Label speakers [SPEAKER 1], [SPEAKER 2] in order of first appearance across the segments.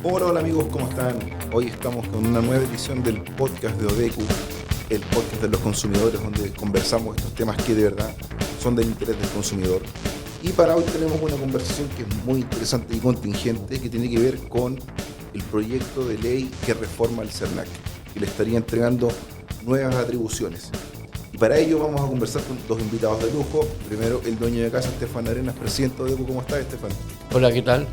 [SPEAKER 1] Hola, hola amigos, ¿cómo están? Hoy estamos con una nueva edición del podcast de Odeku, el podcast de los consumidores, donde conversamos estos temas que de verdad son del interés del consumidor. Y para hoy tenemos una conversación que es muy interesante y contingente, que tiene que ver con el proyecto de ley que reforma el CERNAC, que le estaría entregando nuevas atribuciones. Y para ello vamos a conversar con dos invitados de lujo. Primero, el dueño de casa, Estefan Arenas, presidente de Odeku. ¿Cómo estás, Estefan?
[SPEAKER 2] Hola, ¿qué tal?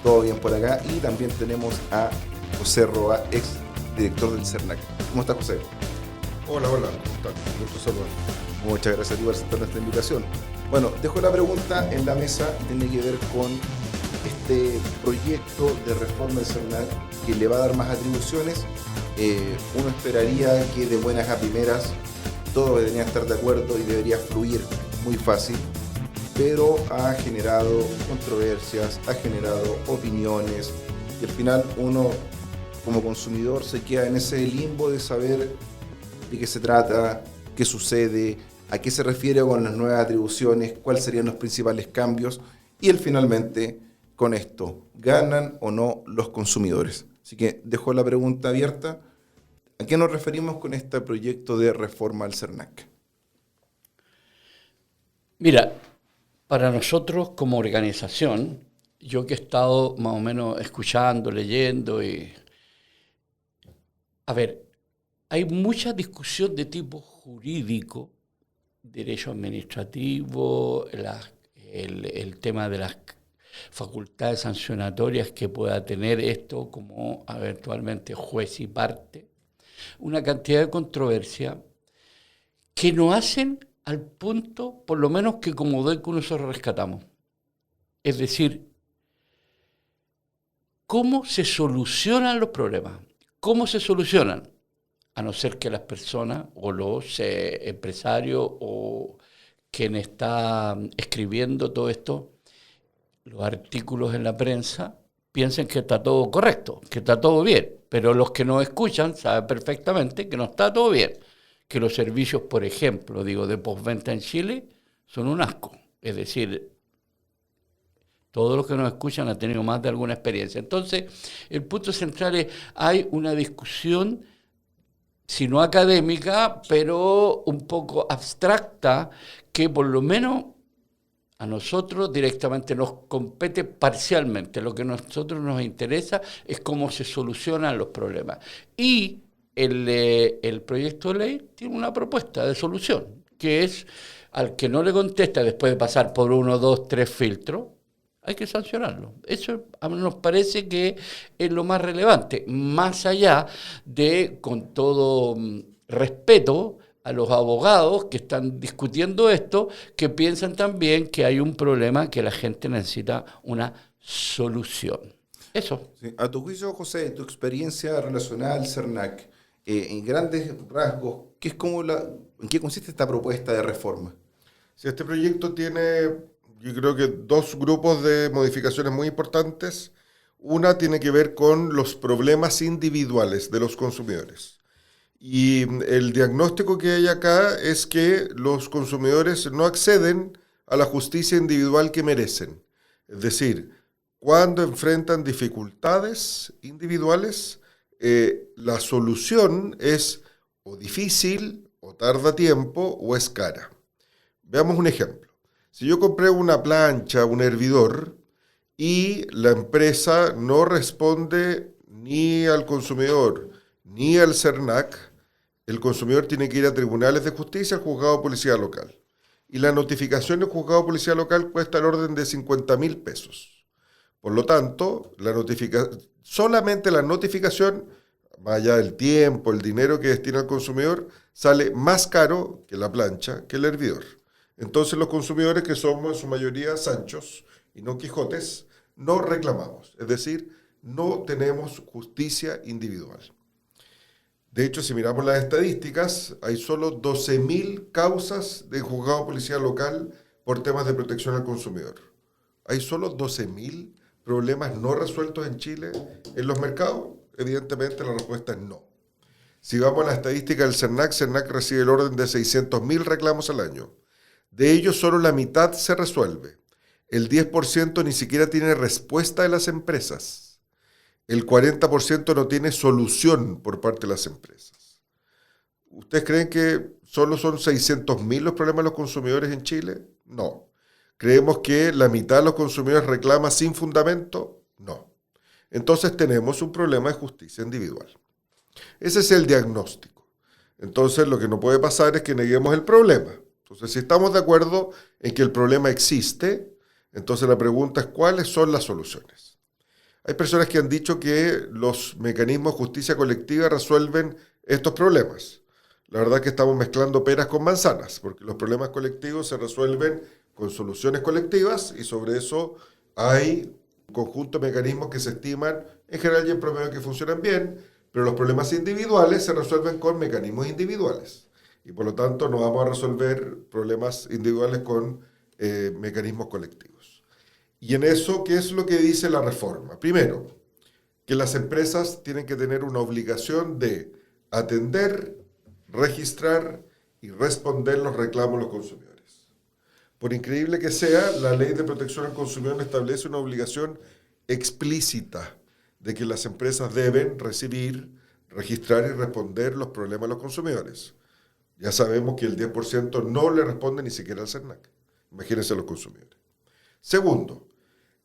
[SPEAKER 1] Todo bien por acá. Y también tenemos a José Roa, ex director del CERNAC. ¿Cómo estás, José?
[SPEAKER 3] Hola, ¿cómo estás? Gusto saludar.
[SPEAKER 1] Muchas gracias a ti por aceptar nuestra invitación. Bueno, dejo la pregunta en la mesa. Tiene que ver con este proyecto de reforma del CERNAC que le va a dar más atribuciones. Uno esperaría que de buenas a primeras todos deberían estar de acuerdo y debería fluir muy fácil, pero ha generado controversias, ha generado opiniones, y al final uno como consumidor se queda en ese limbo de saber de qué se trata, qué sucede, a qué se refiere con las nuevas atribuciones, cuáles serían los principales cambios, y finalmente con esto, ¿ganan o no los consumidores? Así que dejo la pregunta abierta. ¿A qué nos referimos con este proyecto de reforma al CERNAC?
[SPEAKER 2] Mira, para nosotros como organización, yo que he estado más o menos escuchando, leyendo a ver, hay mucha discusión de tipo jurídico, derecho administrativo, el tema de las facultades sancionatorias que pueda tener esto como eventualmente juez y parte, una cantidad de controversia que nos hacen al punto, por lo menos que como Odeku nosotros rescatamos. Es decir, ¿cómo se solucionan los problemas? ¿Cómo se solucionan? A no ser que las personas o los empresarios o quien está escribiendo todo esto, los artículos en la prensa, piensen que está todo correcto, que está todo bien. Pero los que nos escuchan saben perfectamente que no está todo bien. Que los servicios, por ejemplo, de postventa en Chile, son un asco. Es decir, todos los que nos escuchan han tenido más de alguna experiencia. Entonces, el punto central es, hay una discusión, si no académica, pero un poco abstracta, que por lo menos a nosotros directamente nos compete parcialmente. Lo que a nosotros nos interesa es cómo se solucionan los problemas. Y el proyecto de ley tiene una propuesta de solución, que es al que no le contesta después de pasar por 1, 2, 3 filtros, hay que sancionarlo. Eso a mí nos parece que es lo más relevante, más allá de, con todo respeto, a los abogados que están discutiendo esto, que piensan también que hay un problema que la gente necesita una solución. Eso.
[SPEAKER 1] Sí. A tu juicio, José, tu experiencia relacionada al CERNAC, en grandes rasgos, ¿en qué consiste esta propuesta de reforma?
[SPEAKER 3] Sí, este proyecto tiene, yo creo que dos grupos de modificaciones muy importantes. Una tiene que ver con los problemas individuales de los consumidores. Y el diagnóstico que hay acá es que los consumidores no acceden a la justicia individual que merecen. Es decir, cuando enfrentan dificultades individuales, la solución es o difícil, o tarda tiempo, o es cara. Veamos un ejemplo. Si yo compré una plancha, un hervidor, y la empresa no responde ni al consumidor ni al CERNAC, el consumidor tiene que ir a tribunales de justicia, al juzgado de policía local. Y la notificación del juzgado de policía local cuesta el orden de 50.000 pesos. Por lo tanto, solamente la notificación, más allá del tiempo, el dinero que destina el consumidor, sale más caro que la plancha, que el hervidor. Entonces los consumidores, que somos en su mayoría Sanchos y no Quijotes, no reclamamos. Es decir, no tenemos justicia individual. De hecho, si miramos las estadísticas, hay solo 12.000 causas de juzgado de policía local por temas de protección al consumidor. Hay solo 12.000 problemas no resueltos en Chile en los mercados. Evidentemente la respuesta es no. Si vamos a la estadística del CERNAC recibe el orden de 600.000 reclamos al año. De ellos solo la mitad se resuelve. El 10% ni siquiera tiene respuesta de las empresas. el 40% no tiene solución por parte de las empresas. ¿Ustedes creen que solo son 600.000 los problemas de los consumidores en Chile? No. ¿Creemos que la mitad de los consumidores reclama sin fundamento? No. Entonces tenemos un problema de justicia individual. Ese es el diagnóstico. Entonces lo que no puede pasar es que neguemos el problema. Entonces si estamos de acuerdo en que el problema existe, entonces la pregunta es ¿cuáles son las soluciones? Hay personas que han dicho que los mecanismos de justicia colectiva resuelven estos problemas. La verdad es que estamos mezclando peras con manzanas, porque los problemas colectivos se resuelven con soluciones colectivas y sobre eso hay un conjunto de mecanismos que se estiman en general y en promedio que funcionan bien, pero los problemas individuales se resuelven con mecanismos individuales y por lo tanto no vamos a resolver problemas individuales con mecanismos colectivos. Y en eso, ¿qué es lo que dice la reforma? Primero, que las empresas tienen que tener una obligación de atender, registrar y responder los reclamos de los consumidores. Por increíble que sea, la Ley de Protección al Consumidor establece una obligación explícita de que las empresas deben recibir, registrar y responder los problemas de los consumidores. Ya sabemos que el 10% no le responde ni siquiera al CERNAC. Imagínense los consumidores. Segundo,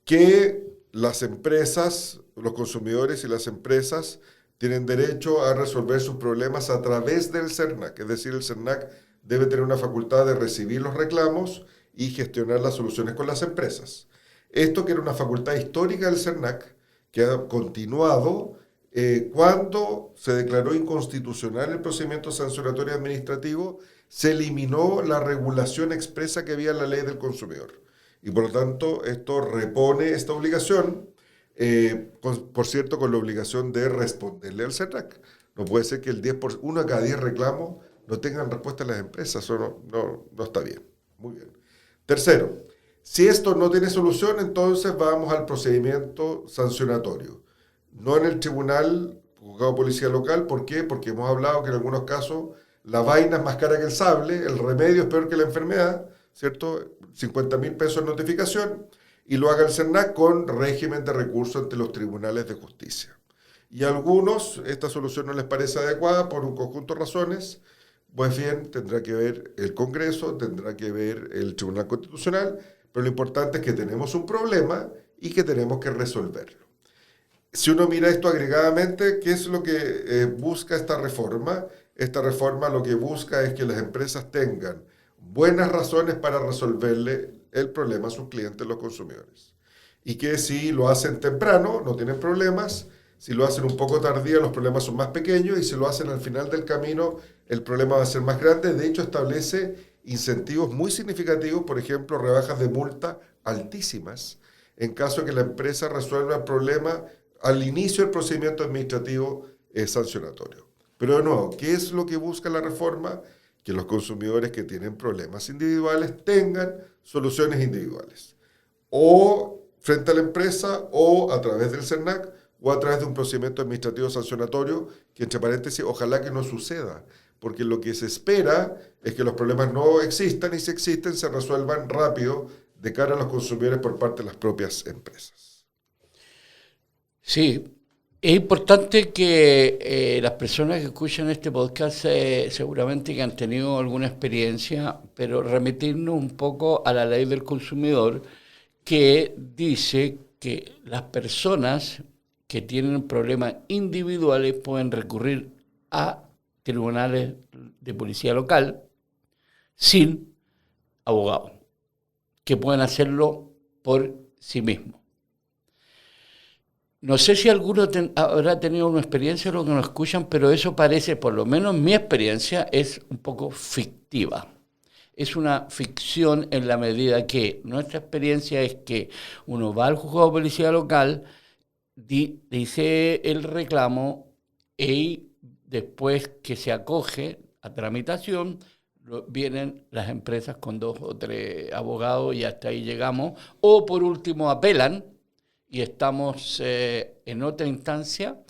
[SPEAKER 3] que las empresas, los consumidores y las empresas tienen derecho a resolver sus problemas a través del CERNAC. Es decir, el CERNAC debe tener una facultad de recibir los reclamos y gestionar las soluciones con las empresas. Esto que era una facultad histórica del CERNAC, que ha continuado cuando se declaró inconstitucional el procedimiento sancionatorio administrativo, se eliminó la regulación expresa que había en la ley del consumidor. Y por lo tanto, esto repone esta obligación, por cierto, con la obligación de responderle al CERNAC. No puede ser que uno de cada 10 reclamos no tengan respuesta a las empresas, eso no está bien. Muy bien. Tercero, si esto no tiene solución, entonces vamos al procedimiento sancionatorio. No en el tribunal, juzgado de policía local. ¿Por qué? Porque hemos hablado que en algunos casos la vaina es más cara que el sable, el remedio es peor que la enfermedad, ¿cierto? 50.000 pesos en notificación, y lo haga el CERNAC con régimen de recurso ante los tribunales de justicia. Y a algunos esta solución no les parece adecuada por un conjunto de razones. Pues bien, tendrá que ver el Congreso, tendrá que ver el Tribunal Constitucional, pero lo importante es que tenemos un problema y que tenemos que resolverlo. Si uno mira esto agregadamente, ¿qué es lo que busca esta reforma? Esta reforma lo que busca es que las empresas tengan buenas razones para resolverle el problema a sus clientes, los consumidores. Y que si lo hacen temprano, no tienen problemas. Si lo hacen un poco tardía, los problemas son más pequeños. Y si lo hacen al final del camino, el problema va a ser más grande. De hecho, establece incentivos muy significativos, por ejemplo, rebajas de multa altísimas, en caso de que la empresa resuelva el problema al inicio del procedimiento administrativo sancionatorio. Pero de nuevo, ¿qué es lo que busca la reforma? Que los consumidores que tienen problemas individuales tengan soluciones individuales. O frente a la empresa, o a través del CERNAC, o a través de un procedimiento administrativo sancionatorio, que entre paréntesis, ojalá que no suceda, porque lo que se espera es que los problemas no existan y si existen se resuelvan rápido de cara a los consumidores por parte de las propias empresas.
[SPEAKER 2] Sí, es importante que las personas que escuchan este podcast seguramente que han tenido alguna experiencia, pero remitirnos un poco a la ley del consumidor que dice que las personas que tienen problemas individuales pueden recurrir a tribunales de policía local sin abogado, que pueden hacerlo por sí mismos. No sé si alguno habrá tenido una experiencia, los que nos escuchan, pero eso parece, por lo menos mi experiencia, es un poco fictiva. Es una ficción en la medida que nuestra experiencia es que uno va al juzgado de policía local, dice el reclamo y después que se acoge a tramitación, vienen las empresas con 2 o 3 abogados y hasta ahí llegamos. O por último apelan y estamos en otra instancia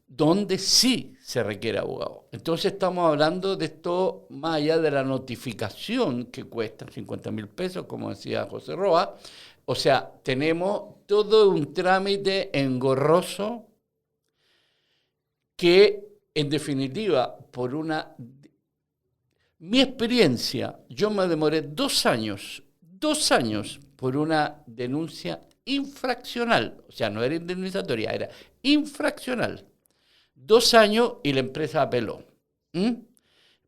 [SPEAKER 2] donde sí se requiere abogado. Entonces estamos hablando de esto más allá de la notificación que cuesta 50.000 pesos, como decía José Roa. O sea, tenemos todo un trámite engorroso que en definitiva, mi experiencia, yo me demoré 2 años por una denuncia infraccional, o sea, no era indemnizatoria, era infraccional. 2 años y la empresa apeló.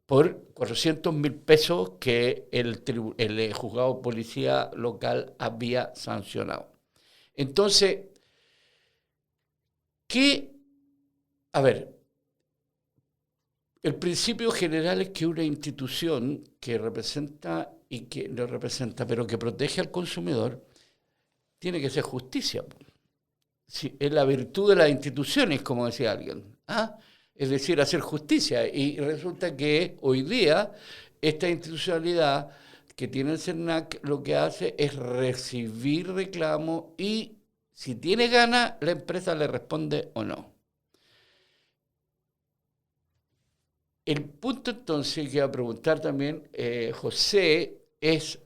[SPEAKER 2] Por 400.000 pesos que el juzgado de policía local había sancionado. Entonces, el principio general es que una institución que representa y que no representa, pero que protege al consumidor, tiene que ser justicia. Sí, es la virtud de las instituciones, como decía alguien. Es decir, hacer justicia. Y resulta que hoy día esta institucionalidad que tiene el CERNAC lo que hace es recibir reclamos y si tiene ganas, la empresa le responde o no. El punto entonces que iba a preguntar también, José, es,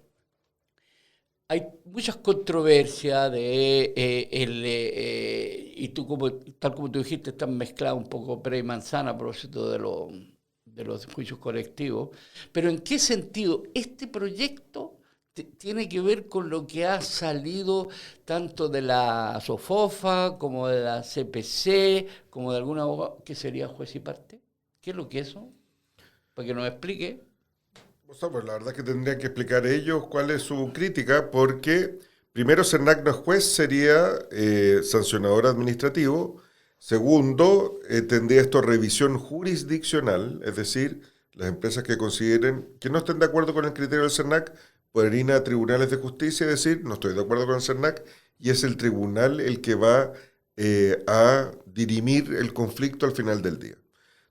[SPEAKER 2] hay muchas controversias y tú, tal como tú dijiste, están mezcladas un poco pera y manzana a propósito de los juicios colectivos, pero ¿en qué sentido este proyecto tiene que ver con lo que ha salido tanto de la SOFOFA como de la CPC, como de algún abogado que sería juez y parte? ¿Qué es lo que es eso? Para que nos explique.
[SPEAKER 3] Pues la verdad es que tendrían que explicar ellos cuál es su crítica, porque primero CERNAC no es juez, sería sancionador administrativo. Segundo, tendría esto revisión jurisdiccional, es decir, las empresas que consideren que no estén de acuerdo con el criterio del CERNAC pueden ir a tribunales de justicia y decir, no estoy de acuerdo con el CERNAC, y es el tribunal el que va a dirimir el conflicto al final del día.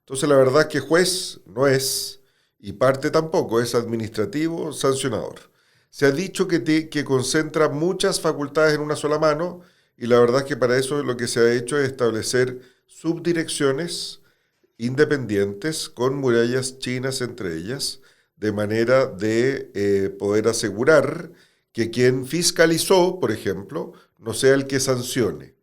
[SPEAKER 3] Entonces la verdad es que juez no es, y parte tampoco, es administrativo sancionador. Se ha dicho que concentra muchas facultades en una sola mano, y la verdad es que para eso lo que se ha hecho es establecer subdirecciones independientes con murallas chinas entre ellas, de manera de poder asegurar que quien fiscalizó, por ejemplo, no sea el que sancione.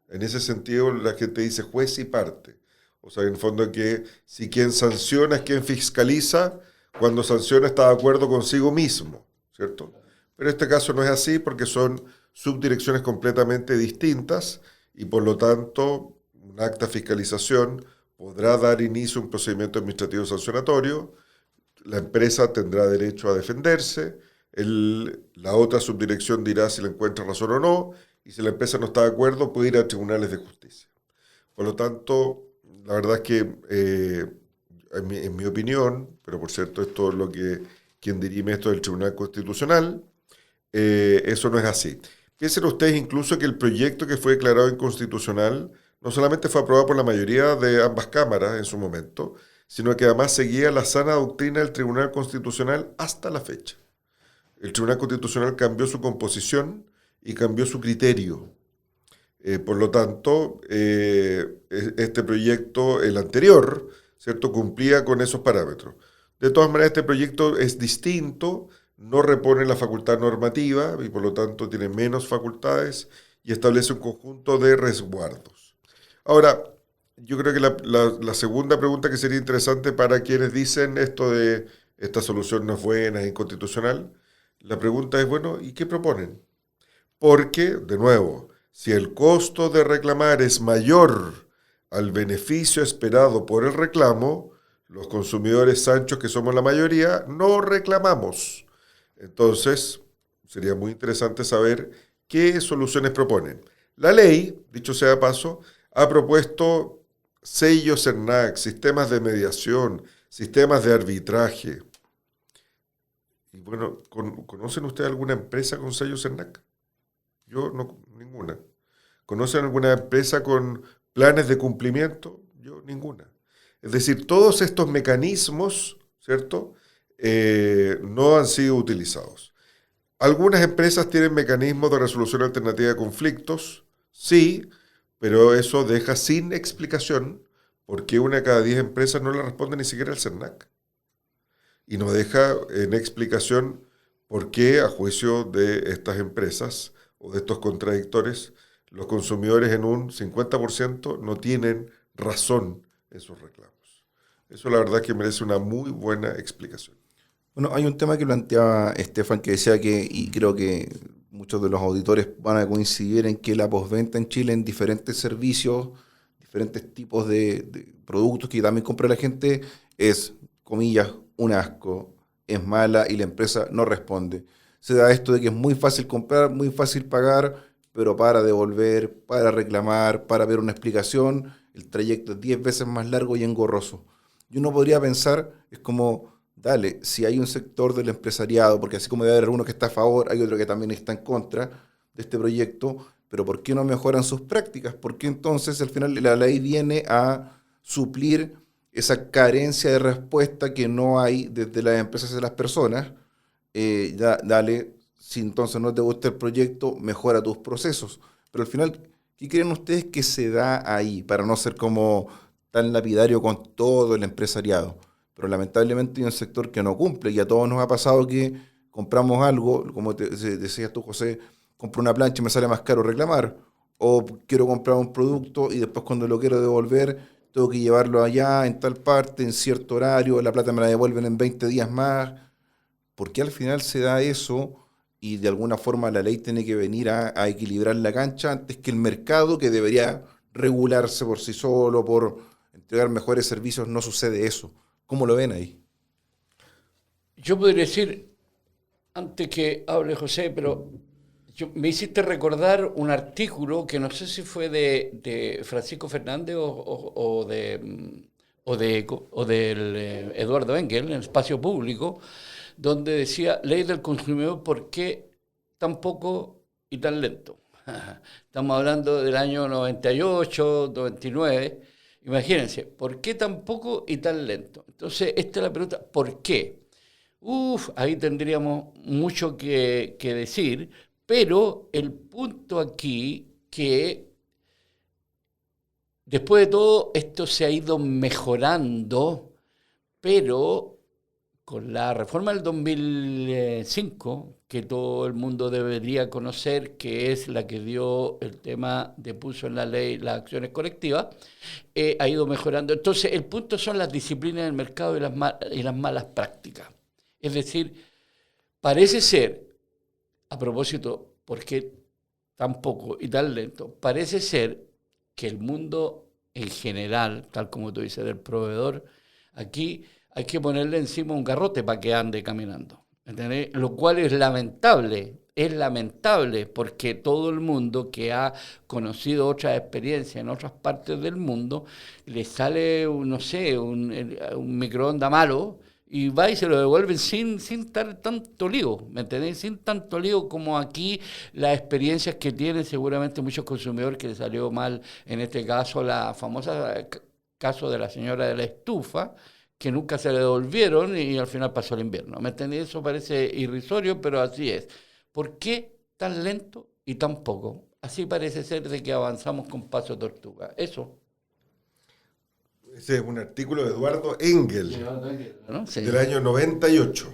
[SPEAKER 3] En ese sentido, la gente dice juez y parte. O sea, en el fondo que si quien sanciona es quien fiscaliza, cuando sanciona está de acuerdo consigo mismo, ¿cierto? Pero en este caso no es así porque son subdirecciones completamente distintas y por lo tanto un acta de fiscalización podrá dar inicio a un procedimiento administrativo sancionatorio, la empresa tendrá derecho a defenderse, la otra subdirección dirá si le encuentra razón o no, y si la empresa no está de acuerdo puede ir a tribunales de justicia. Por lo tanto, la verdad es que, en mi opinión, pero por cierto esto es lo que quien dirime esto del Tribunal Constitucional, eso no es así. Piensen ustedes incluso que el proyecto que fue declarado inconstitucional no solamente fue aprobado por la mayoría de ambas cámaras en su momento, sino que además seguía la sana doctrina del Tribunal Constitucional hasta la fecha. El Tribunal Constitucional cambió su composición y cambió su criterio. Por lo tanto, este proyecto, el anterior, ¿cierto?, cumplía con esos parámetros. De todas maneras, este proyecto es distinto, no repone la facultad normativa y por lo tanto tiene menos facultades y establece un conjunto de resguardos. Ahora, yo creo que la segunda pregunta que sería interesante para quienes dicen esto de esta solución no es buena, es inconstitucional, la pregunta es, bueno, ¿y qué proponen? Porque, de nuevo, si el costo de reclamar es mayor al beneficio esperado por el reclamo, los consumidores anchos, que somos la mayoría, no reclamamos. Entonces, sería muy interesante saber qué soluciones proponen. La ley, dicho sea de paso, ha propuesto sellos CERNAC, sistemas de mediación, sistemas de arbitraje. Y bueno, ¿conocen ustedes alguna empresa con sello CERNAC? Yo no, ninguna. ¿Conocen alguna empresa con planes de cumplimiento? Yo ninguna. Es decir, todos estos mecanismos, ¿cierto?, no han sido utilizados. Algunas empresas tienen mecanismos de resolución alternativa de conflictos, sí, pero eso deja sin explicación por qué una de cada 10 empresas no le responde ni siquiera al CERNAC. Y no deja en explicación por qué, a juicio de estas empresas o de estos contradictores, los consumidores en un 50% no tienen razón en sus reclamos. Eso la verdad que merece una muy buena explicación.
[SPEAKER 1] Bueno, hay un tema que planteaba Estefan que decía que, y creo que muchos de los auditores van a coincidir en que la postventa en Chile en diferentes servicios, diferentes tipos de productos que también compra la gente es, comillas, un asco, es mala y la empresa no responde. Se da esto de que es muy fácil comprar, muy fácil pagar, pero para devolver, para reclamar, para ver una explicación, el trayecto es 10 veces más largo y engorroso. Y uno podría pensar, es como, dale, si hay un sector del empresariado, porque así como debe haber uno que está a favor, hay otro que también está en contra de este proyecto, pero ¿por qué no mejoran sus prácticas? ¿Por qué entonces al final la ley viene a suplir esa carencia de respuesta que no hay desde las empresas hacia las personas? Dale, si entonces no te gusta el proyecto, mejora tus procesos. Pero al final, ¿qué creen ustedes que se da ahí? Para no ser como tan lapidario con todo el empresariado. Pero lamentablemente hay un sector que no cumple y a todos nos ha pasado que compramos algo, como decías tú, José, compro una plancha y me sale más caro reclamar, o quiero comprar un producto y después cuando lo quiero devolver tengo que llevarlo allá, en tal parte, en cierto horario, la plata me la devuelven en 20 días más. ¿Por qué al final se da eso y de alguna forma la ley tiene que venir a equilibrar la cancha antes que el mercado, que debería regularse por sí solo, por entregar mejores servicios? No sucede eso. ¿Cómo lo ven ahí?
[SPEAKER 2] Yo podría decir, antes que hable José, pero me hiciste recordar un artículo que no sé si fue de Francisco Fernández o del Eduardo Engel en el Espacio Público, donde decía, ley del consumidor, ¿por qué tan poco y tan lento? Estamos hablando del año 98, 99. Imagínense, ¿por qué tan poco y tan lento? Entonces, esta es la pregunta, ¿por qué? Ahí tendríamos mucho que decir, pero el punto aquí que después de todo esto se ha ido mejorando, pero con la reforma del 2005, que todo el mundo debería conocer, que es la que dio el tema de puso en la ley las acciones colectivas, ha ido mejorando. Entonces, el punto son las disciplinas del mercado y las malas prácticas. Es decir, parece ser, a propósito, ¿por qué tan poco y tan lento? Parece ser que el mundo en general, tal como tú dices, del proveedor, aquí hay que ponerle encima un garrote para que ande caminando, ¿entendés? Lo cual es lamentable porque todo el mundo que ha conocido otras experiencias en otras partes del mundo, le sale, no sé, un microondas malo y va y se lo devuelven sin tanto lío, ¿me entendés? Sin tanto lío como aquí las experiencias que tienen seguramente muchos consumidores que les salió mal, en este caso la famosa caso de la señora de la estufa, que nunca se le devolvieron y al final pasó el invierno. ¿Me entendés? Eso parece irrisorio, pero así es. ¿Por qué tan lento y tan poco? Así parece ser de que avanzamos con paso tortuga. Eso.
[SPEAKER 3] Ese es un artículo de Eduardo Engel,
[SPEAKER 2] ¿no? Sí.
[SPEAKER 3] del año 98.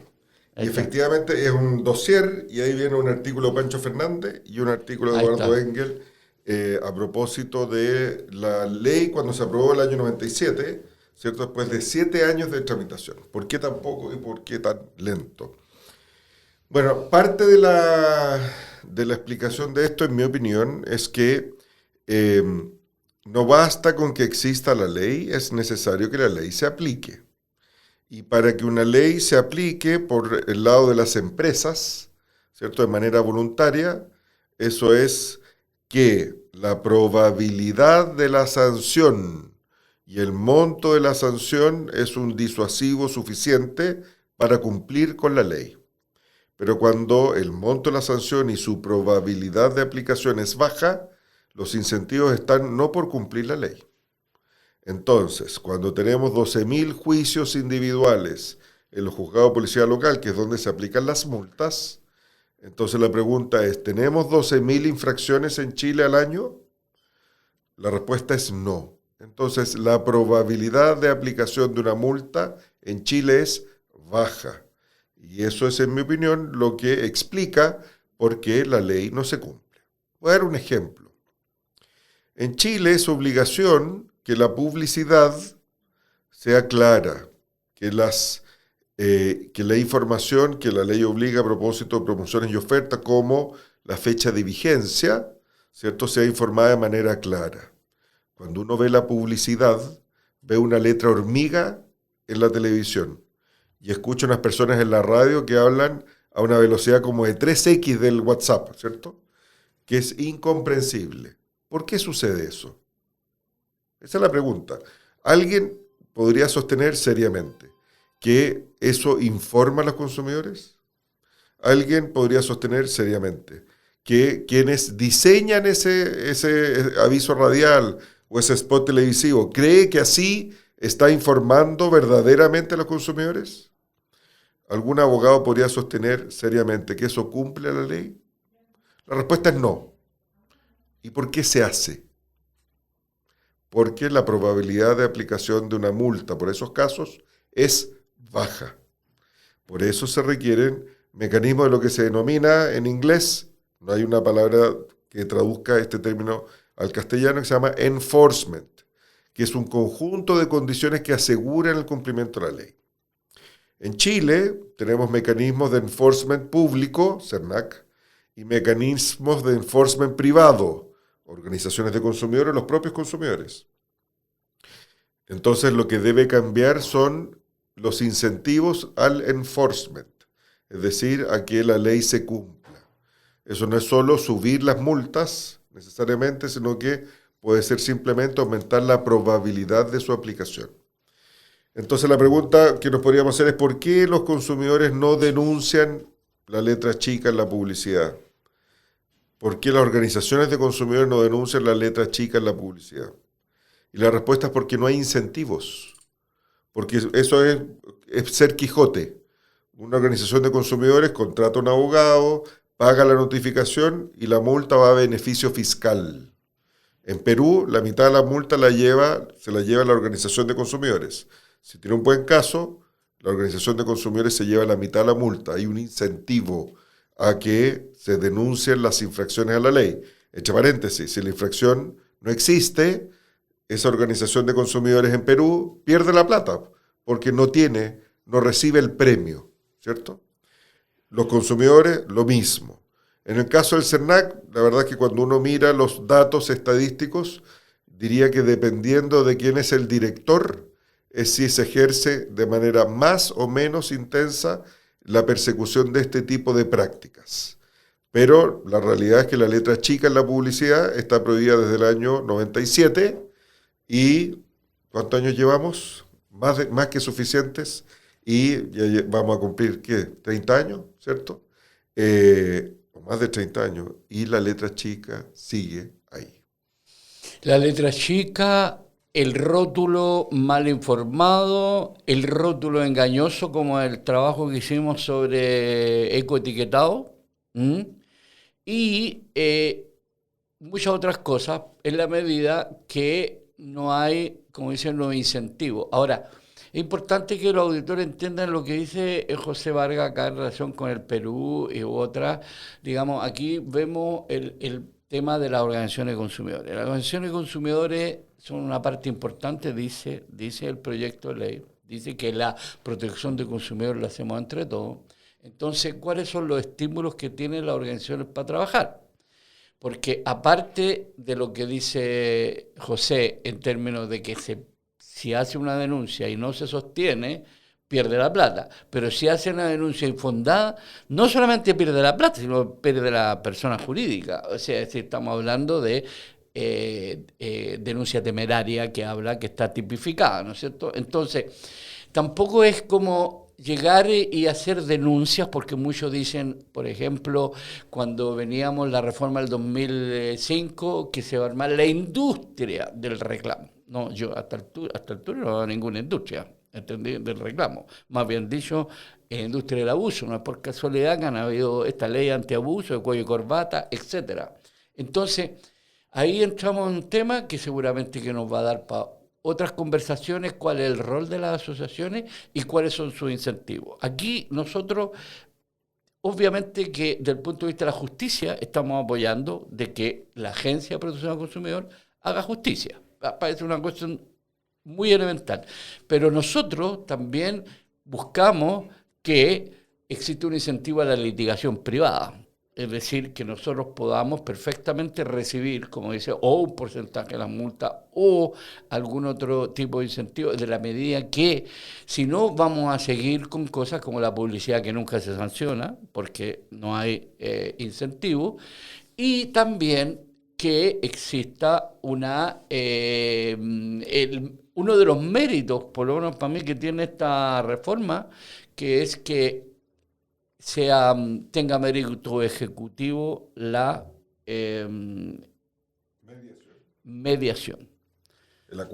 [SPEAKER 2] Ahí
[SPEAKER 3] Y
[SPEAKER 2] está.
[SPEAKER 3] efectivamente es un dossier, y ahí viene un artículo de Pancho Fernández y un artículo de
[SPEAKER 2] Ahí
[SPEAKER 3] Eduardo
[SPEAKER 2] está.
[SPEAKER 3] Engel a propósito de la ley cuando se aprobó el año 97, ¿cierto? Después de 7 años de tramitación. ¿Por qué tan poco y por qué tan lento? Bueno, parte de la explicación de esto, en mi opinión, es que no basta con que exista la ley, es necesario que la ley se aplique. Y para que una ley se aplique por el lado de las empresas, ¿cierto? De manera voluntaria, eso es que la probabilidad de la sanción y el monto de la sanción es un disuasivo suficiente para cumplir con la ley. Pero cuando el monto de la sanción y su probabilidad de aplicación es baja, los incentivos están no por cumplir la ley. Entonces, cuando tenemos 12.000 juicios individuales en los juzgados de policía local, que es donde se aplican las multas, entonces la pregunta es, ¿tenemos 12.000 infracciones en Chile al año? La respuesta es no. Entonces, la probabilidad de aplicación de una multa en Chile es baja. Y eso es, en mi opinión, lo que explica por qué la ley no se cumple. Voy a dar un ejemplo. En Chile es obligación que la publicidad sea clara, que que la información que la ley obliga a propósito de promociones y ofertas, como la fecha de vigencia, ¿cierto?, sea informada de manera clara. Cuando uno ve la publicidad, ve una letra hormiga en la televisión y escucha unas personas en la radio que hablan a una velocidad como de 3x del WhatsApp, ¿cierto?, que es incomprensible. ¿Por qué sucede eso? Esa es la pregunta. ¿Alguien podría sostener seriamente que eso informa a los consumidores? ¿Alguien podría sostener seriamente que quienes diseñan ese aviso radial o ese spot televisivo cree que así está informando verdaderamente a los consumidores? ¿Algún abogado podría sostener seriamente que eso cumple la ley? La respuesta es no. ¿Y por qué se hace? Porque la probabilidad de aplicación de una multa por esos casos es baja. Por eso se requieren mecanismos de lo que se denomina en inglés, no hay una palabra que traduzca este término al castellano, que se llama enforcement, que es un conjunto de condiciones que aseguran el cumplimiento de la ley. En Chile tenemos mecanismos de enforcement público, CERNAC, y mecanismos de enforcement privado, organizaciones de consumidores, los propios consumidores. Entonces lo que debe cambiar son los incentivos al enforcement, es decir, a que la ley se cumpla. Eso no es solo subir las multas necesariamente, sino que puede ser simplemente aumentar la probabilidad de su aplicación. Entonces la pregunta que nos podríamos hacer es ¿por qué los consumidores no denuncian la letra chica en la publicidad? ¿Por qué las organizaciones de consumidores no denuncian la letra chica en la publicidad? Y la respuesta es porque no hay incentivos. Porque eso es ser Quijote. Una organización de consumidores contrata a un abogado, paga la notificación y la multa va a beneficio fiscal. En Perú, la mitad de la multa se la lleva la organización de consumidores. Si tiene un buen caso, la organización de consumidores se lleva la mitad de la multa. Hay un incentivo a que se denuncien las infracciones a la ley. Entre paréntesis, si la infracción no existe, esa organización de consumidores en Perú pierde la plata porque no recibe el premio, ¿cierto? Los consumidores, lo mismo. En el caso del CERNAC, la verdad es que cuando uno mira los datos estadísticos, diría que dependiendo de quién es el director, es si se ejerce de manera más o menos intensa la persecución de este tipo de prácticas. Pero la realidad es que la letra chica en la publicidad está prohibida desde el año 97 y ¿cuántos años llevamos? Más que suficientes y ya vamos a cumplir, ¿qué? 30 años, ¿cierto? O más de 30 años y la letra chica sigue ahí.
[SPEAKER 2] La letra chica, el rótulo mal informado, el rótulo engañoso, como el trabajo que hicimos sobre ecoetiquetado, y muchas otras cosas, en la medida que no hay, como dicen, los incentivos. Ahora, es importante que los auditores entiendan lo que dice José Vargas acá en relación con el Perú y otras. Digamos, aquí vemos el tema de las organizaciones de consumidores. Las organizaciones de consumidores son una parte importante, dice el proyecto de ley, dice que la protección de consumidores la hacemos entre todos. Entonces, ¿cuáles son los estímulos que tienen las organizaciones para trabajar? Porque aparte de lo que dice José en términos de que si hace una denuncia y no se sostiene, pierde la plata. Pero si hace una denuncia infundada, no solamente pierde la plata, sino pierde la persona jurídica. O sea, es decir, estamos hablando de denuncia temeraria que está tipificada, ¿no es cierto? Entonces, tampoco es como llegar y hacer denuncias, porque muchos dicen, por ejemplo, cuando veníamos la reforma del 2005, que se va a armar la industria del reclamo. No, yo hasta altura no veo ninguna industria, ¿entendí?, del reclamo. Más bien dicho, industria del abuso. No es por casualidad que han habido esta ley antiabuso, de cuello y corbata, etcétera. Entonces, ahí entramos en un tema que seguramente que nos va a dar para otras conversaciones, cuál es el rol de las asociaciones y cuáles son sus incentivos. Aquí nosotros, obviamente que desde el punto de vista de la justicia, estamos apoyando de que la Agencia de Protección al Consumidor haga justicia. parece una cuestión muy elemental. Pero nosotros también buscamos que existe un incentivo a la litigación privada. Es decir, que nosotros podamos perfectamente recibir, como dice, o un porcentaje de la multa o algún otro tipo de incentivo, de la medida que, si no, vamos a seguir con cosas como la publicidad que nunca se sanciona, porque no hay incentivo, y también que exista uno de los méritos, por lo menos para mí, que tiene esta reforma, que es que tenga mérito ejecutivo la mediación.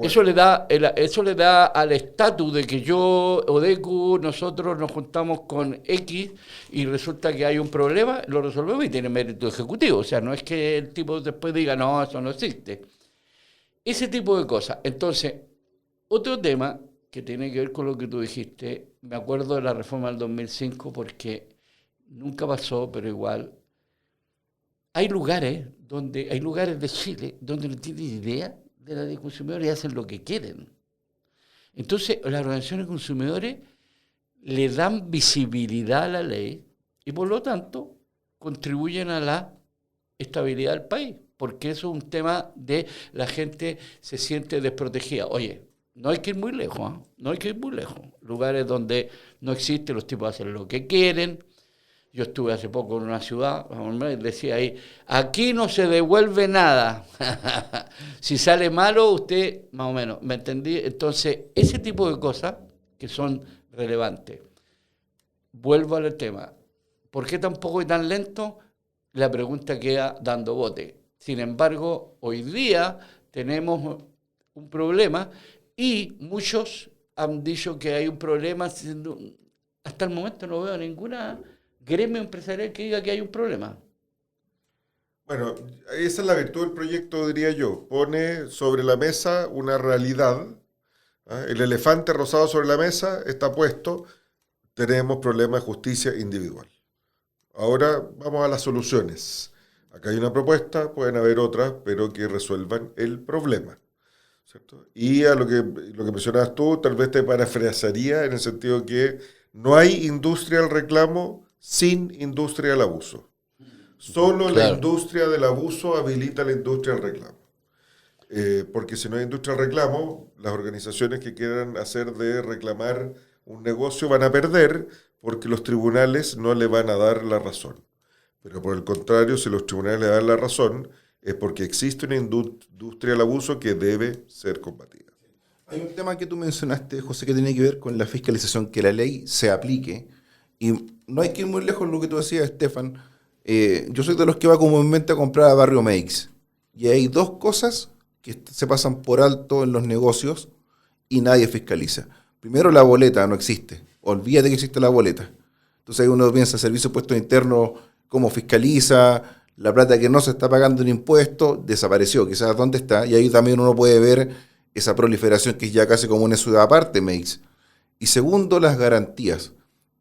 [SPEAKER 2] Eso le da al estatus de que yo, Odecu, nosotros nos juntamos con X y resulta que hay un problema, lo resolvemos y tiene mérito ejecutivo. O sea, no es que el tipo después diga, no, eso no existe. Ese tipo de cosas. Entonces, otro tema que tiene que ver con lo que tú dijiste, me acuerdo de la reforma del 2005 porque nunca pasó, pero igual. Hay lugares de Chile donde no tienen idea de la de consumidores y hacen lo que quieren. Entonces, las organizaciones de consumidores le dan visibilidad a la ley y por lo tanto contribuyen a la estabilidad del país, porque eso es un tema de la gente se siente desprotegida. Oye, no hay que ir muy lejos, ¿eh? No hay que ir muy lejos. Lugares donde no existe, los tipos hacen lo que quieren. Yo estuve hace poco en una ciudad, decía ahí, aquí no se devuelve nada. Si sale malo, usted, más o menos, ¿me entendí? Entonces, ese tipo de cosas que son relevantes. Vuelvo al tema. ¿Por qué tan poco y tan lento? La pregunta queda dando bote. Sin embargo, hoy día tenemos un problema y muchos han dicho que hay un problema. Hasta el momento no veo ninguna gremio empresarial que diga que hay un problema.
[SPEAKER 3] Bueno, esa es la virtud del proyecto, diría yo. Pone sobre la mesa una realidad. El elefante rosado sobre la mesa está puesto. Tenemos problemas de justicia individual. Ahora vamos a las soluciones. Acá hay una propuesta, pueden haber otras, pero que resuelvan el problema, ¿cierto? Y a lo que mencionabas tú, tal vez te parafrasearía en el sentido que no hay industria del reclamo sin industria del abuso. Solo la industria del abuso habilita la industria del reclamo. Porque si no hay industria del reclamo, las organizaciones que quieran hacer de reclamar un negocio van a perder porque los tribunales no le van a dar la razón. Pero por el contrario, si los tribunales le dan la razón, es porque existe una industria del abuso que debe ser combatida.
[SPEAKER 1] Hay un tema que tú mencionaste, José, que tiene que ver con la fiscalización, que la ley se aplique. Y no hay que ir muy lejos de lo que tú decías, Estefan. Yo soy de los que va comúnmente a comprar a Barrio Meix. Y hay dos cosas que se pasan por alto en los negocios y nadie fiscaliza. Primero, la boleta no existe. Olvídate que existe la boleta. Entonces ahí uno piensa, Servicio de Impuestos Internos, cómo fiscaliza, la plata que no se está pagando en impuestos, desapareció, quizás dónde está. Y ahí también uno puede ver esa proliferación que es ya casi como una ciudad aparte, Meix. Y segundo, las garantías.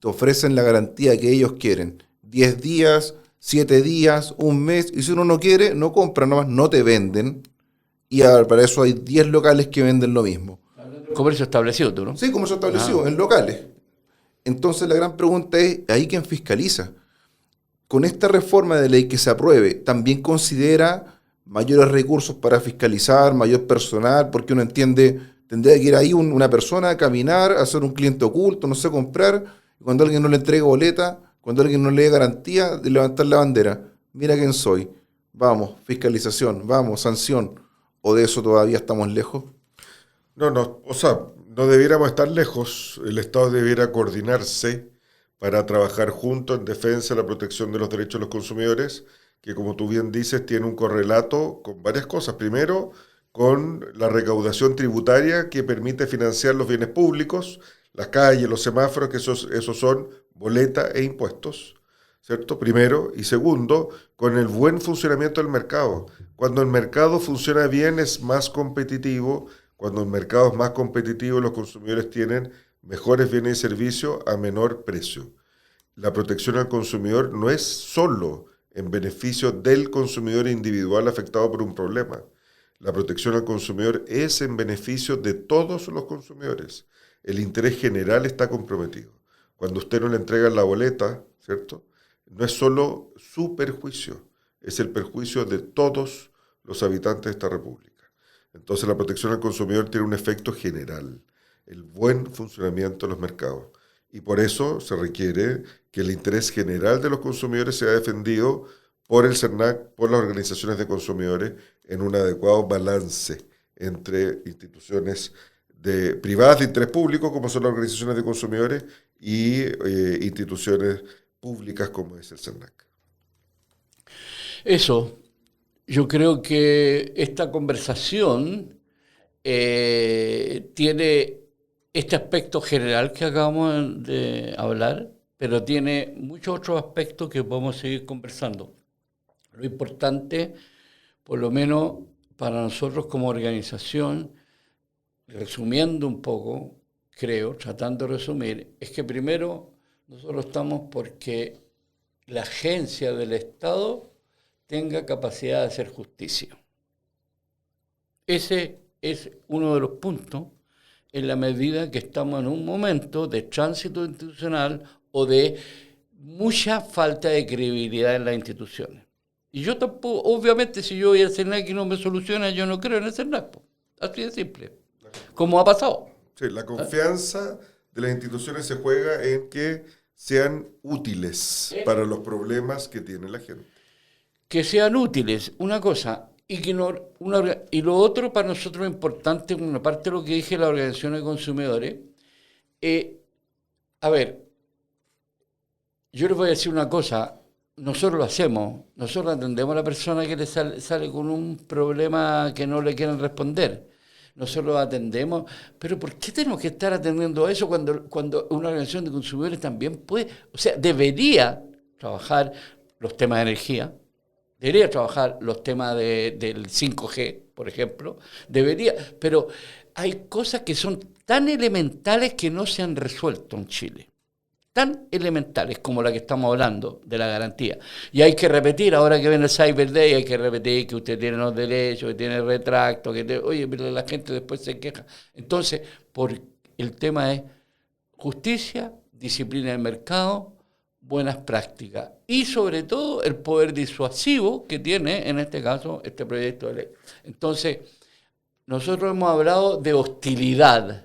[SPEAKER 1] Te ofrecen la garantía que ellos quieren. 10 días, 7 días, un mes, y si uno no quiere, no compra nomás, no te venden. Y para eso hay 10 locales que venden lo mismo.
[SPEAKER 2] Comercio establecido, ¿tú, no?
[SPEAKER 1] Sí, comercio establecido, en locales. Entonces la gran pregunta es, ¿ahí quién fiscaliza? Con esta reforma de ley que se apruebe, ¿también considera mayores recursos para fiscalizar, mayor personal? Porque uno entiende, tendría que ir ahí una persona a caminar, a hacer un cliente oculto, no sé, comprar, y cuando alguien no le entregue boleta, cuando alguien no le dé garantía, de levantar la bandera. Mira quién soy. Vamos, fiscalización, vamos, sanción. ¿O de eso todavía estamos lejos?
[SPEAKER 3] No, o sea, no debiéramos estar lejos. El Estado debiera coordinarse para trabajar juntos en defensa de la protección de los derechos de los consumidores, que como tú bien dices, tiene un correlato con varias cosas. Primero, con la recaudación tributaria que permite financiar los bienes públicos, las calles, los semáforos, que esos son boleta e impuestos, ¿cierto? Primero. Y segundo, con el buen funcionamiento del mercado. Cuando el mercado funciona bien es más competitivo. Cuando el mercado es más competitivo, los consumidores tienen mejores bienes y servicios a menor precio. La protección al consumidor no es solo en beneficio del consumidor individual afectado por un problema. La protección al consumidor es en beneficio de todos los consumidores. El interés general está comprometido. Cuando usted no le entrega la boleta, ¿cierto? No es solo su perjuicio, es el perjuicio de todos los habitantes de esta república. Entonces la protección al consumidor tiene un efecto general, el buen funcionamiento de los mercados. Y por eso se requiere que el interés general de los consumidores sea defendido por el CERNAC, por las organizaciones de consumidores, en un adecuado balance entre instituciones privadas de interés público, como son las organizaciones de consumidores, y instituciones públicas como es el CERNAC.
[SPEAKER 2] Eso, yo creo que esta conversación tiene este aspecto general que acabamos de hablar, pero tiene muchos otros aspectos que podemos seguir conversando. Lo importante, por lo menos para nosotros como organización, resumiendo un poco, creo, tratando de resumir, es que primero nosotros estamos porque la agencia del Estado tenga capacidad de hacer justicia. Ese es uno de los puntos en la medida que estamos en un momento de tránsito institucional o de mucha falta de credibilidad en las instituciones. Y yo tampoco, obviamente, si yo voy al CERNAC y no me soluciona, yo no creo en el CERNAC. Así de simple. Como ha pasado.
[SPEAKER 3] Sí, la confianza de las instituciones se juega en que sean útiles para los problemas que tiene la gente.
[SPEAKER 2] Que sean útiles, una cosa, y lo otro para nosotros es importante, una parte de lo que dije la organización de consumidores, a ver, yo les voy a decir una cosa, nosotros lo hacemos, nosotros atendemos a la persona que le sale con un problema que no le quieren responder. Nosotros atendemos, pero ¿por qué tenemos que estar atendiendo a eso cuando una organización de consumidores también puede, o sea, debería trabajar los temas de energía, debería trabajar los temas del 5G, por ejemplo, pero hay cosas que son tan elementales que no se han resuelto en Chile. Tan elementales como la que estamos hablando, de la garantía. Y hay que repetir, ahora que viene el Cyber Day, hay que repetir que usted tiene los derechos, que tiene el retracto, oye, pero la gente después se queja. Entonces, el tema es justicia, disciplina del mercado, buenas prácticas y sobre todo el poder disuasivo que tiene, en este caso, este proyecto de ley. Entonces, nosotros hemos hablado de hostilidad.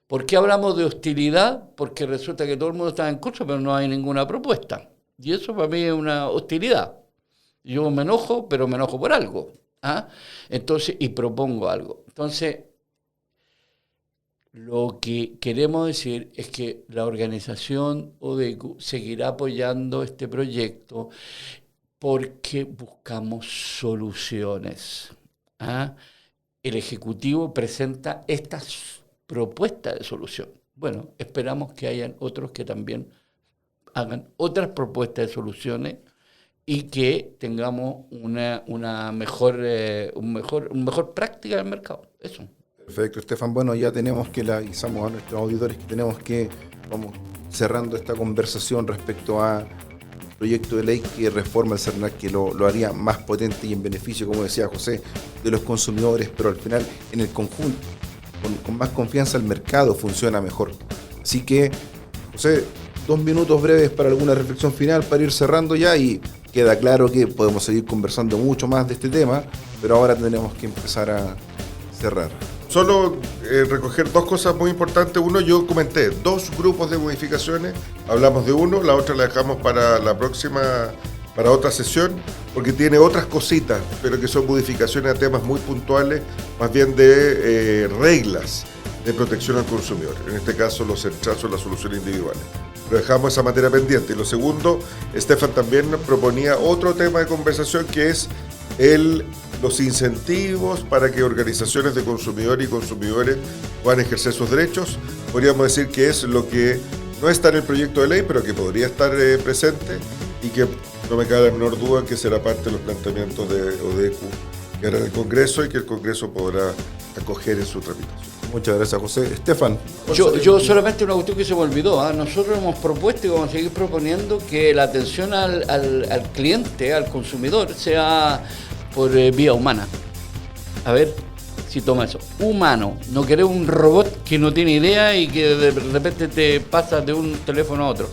[SPEAKER 2] ¿Por qué hablamos de hostilidad? Porque resulta que todo el mundo está en contra, pero no hay ninguna propuesta. Y eso para mí es una hostilidad. Yo me enojo, pero me enojo por algo. Entonces, y propongo algo. Entonces, lo que queremos decir es que la organización ODECU seguirá apoyando este proyecto porque buscamos soluciones. El Ejecutivo presenta estas propuesta de solución. Bueno, esperamos que hayan otros que también hagan otras propuestas de soluciones y que tengamos una mejor práctica del mercado. Eso.
[SPEAKER 1] Perfecto, Estefan. Bueno, ya tenemos que le avisamos a nuestros auditores que tenemos que, vamos cerrando esta conversación respecto a proyecto de ley que reforma el CERNAC, que lo haría más potente y en beneficio, como decía José, de los consumidores, pero al final en el conjunto con más confianza el mercado funciona mejor. Así que, José, 2 minutos breves para alguna reflexión final para ir cerrando ya, y queda claro que podemos seguir conversando mucho más de este tema, pero ahora tenemos que empezar a cerrar.
[SPEAKER 3] Solo recoger 2 cosas muy importantes. Uno, yo comenté 2 grupos de modificaciones, hablamos de uno, la otra la dejamos para la próxima, para otra sesión, porque tiene otras cositas, pero que son modificaciones a temas muy puntuales, más bien de reglas de protección al consumidor. En este caso, los centrazos, las soluciones individuales. Pero dejamos esa materia pendiente. Y lo segundo, Estefan también proponía otro tema de conversación, que es los incentivos para que organizaciones de consumidores y consumidores puedan ejercer sus derechos. Podríamos decir que es lo que no está en el proyecto de ley, pero que podría estar presente y que no me cabe la menor duda que será parte de los planteamientos de ODECU que hará en el Congreso y que el Congreso podrá acoger en su tramitación.
[SPEAKER 1] Muchas gracias, José. Estefan.
[SPEAKER 2] Yo solamente una cuestión que se me olvidó. Nosotros hemos propuesto y vamos a seguir proponiendo que la atención al cliente, al consumidor, sea por vía humana. A ver si toma eso. Humano, no querés un robot que no tiene idea y que de repente te pasa de un teléfono a otro.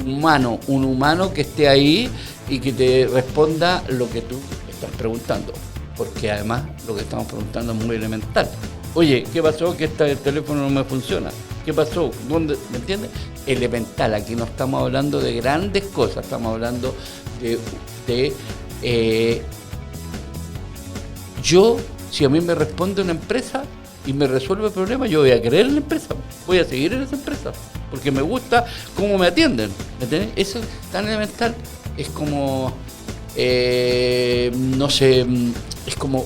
[SPEAKER 2] Humano, un humano que esté ahí y que te responda lo que tú estás preguntando. Porque además lo que estamos preguntando es muy elemental. Oye, ¿qué pasó? Que este teléfono no me funciona. ¿Qué pasó? ¿Dónde? ¿Me entiendes? Elemental. Aquí no estamos hablando de grandes cosas, estamos hablando de yo, si a mí me responde una empresa y me resuelve el problema, yo voy a querer en la empresa, voy a seguir en esa empresa, porque me gusta cómo me atienden. ¿Me entiendes? Eso es tan elemental. Es como, no sé, es como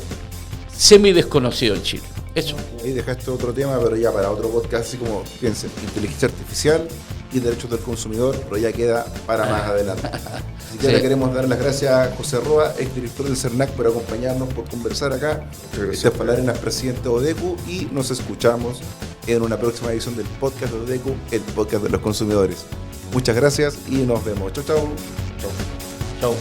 [SPEAKER 2] semi-desconocido en Chile. Eso.
[SPEAKER 1] Ahí dejaste otro tema, pero ya para otro podcast, así como, piensen, inteligencia artificial y derechos del consumidor, pero ya queda para más adelante. Así que
[SPEAKER 2] Sí.
[SPEAKER 1] le queremos dar las gracias a José Roa, exdirector del CERNAC, por acompañarnos, por conversar acá.
[SPEAKER 3] gracias.
[SPEAKER 1] Estefan Arenas, presidente de ODECU, y nos escuchamos en una próxima edición del podcast de ODECU, el podcast de los consumidores. Muchas gracias y nos vemos. Chau, chau.
[SPEAKER 2] Chau.